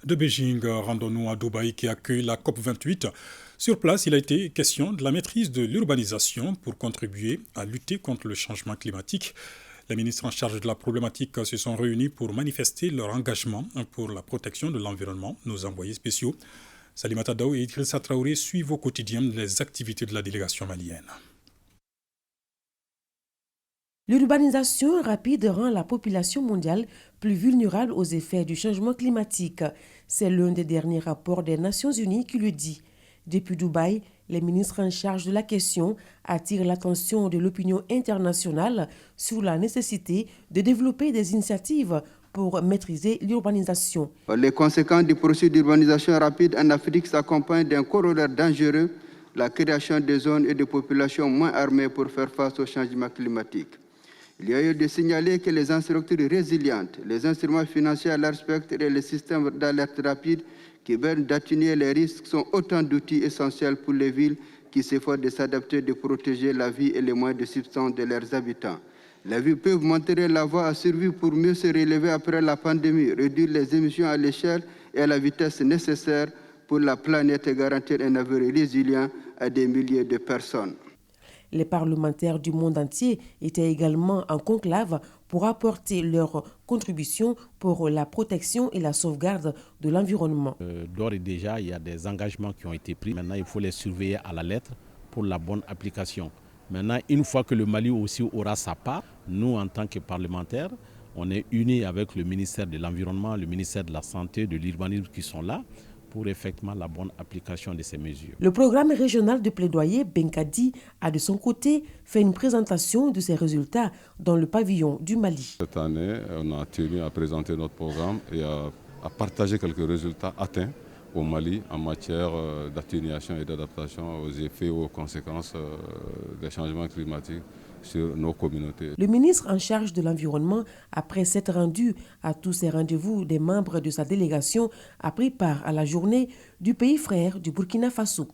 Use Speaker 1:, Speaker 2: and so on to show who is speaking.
Speaker 1: De Beijing, rendons-nous à Dubaï qui accueille la COP28. Sur place, il a été question de la maîtrise de l'urbanisation pour contribuer à lutter contre le changement climatique. Les ministres en charge de la problématique se sont réunis pour manifester leur engagement pour la protection de l'environnement. Nos envoyés spéciaux, Salimata Daou et Idrissa Traoré, suivent au quotidien les activités de la délégation malienne.
Speaker 2: L'urbanisation rapide rend la population mondiale plus vulnérable aux effets du changement climatique. C'est l'un des derniers rapports des Nations Unies qui le dit. Depuis Dubaï, les ministres en charge de la question attirent l'attention de l'opinion internationale sur la nécessité de développer des initiatives pour maîtriser l'urbanisation.
Speaker 3: Les conséquences du processus d'urbanisation rapide en Afrique s'accompagnent d'un corollaire dangereux, la création de zones et de populations moins armées pour faire face au changement climatique. Il y a eu de signaler que les infrastructures résilientes, les instruments financiers à large spectre et les systèmes d'alerte rapide qui permettent d'atténuer les risques sont autant d'outils essentiels pour les villes qui s'efforcent de s'adapter, de protéger la vie et les moyens de subsistance de leurs habitants. Les villes peuvent montrer la voie à survivre pour mieux se relever après la pandémie, réduire les émissions à l'échelle et à la vitesse nécessaire pour la planète et garantir un avenir résilient à des milliers de personnes.
Speaker 2: Les parlementaires du monde entier étaient également en conclave pour apporter leur contribution pour la protection et la sauvegarde de l'environnement.
Speaker 4: D'ores et déjà, il y a des engagements qui ont été pris. Maintenant, il faut les surveiller à la lettre pour la bonne application. Maintenant, une fois que le Mali aussi aura sa part, nous, en tant que parlementaires, on est unis avec le ministère de l'Environnement, le ministère de la Santé, de l'Urbanisme qui sont là pour effectivement la bonne application de ces mesures.
Speaker 2: Le programme régional de plaidoyer Benkadi a de son côté fait une présentation de ses résultats dans le pavillon du Mali.
Speaker 5: Cette année, on a tenu à présenter notre programme et à partager quelques résultats atteints au Mali en matière d'atténuation et d'adaptation aux effets ou aux conséquences des changements climatiques sur nos communautés.
Speaker 2: Le ministre en charge de l'environnement, après s'être rendu à tous ces rendez-vous des membres de sa délégation, a pris part à la journée du pays frère du Burkina Faso.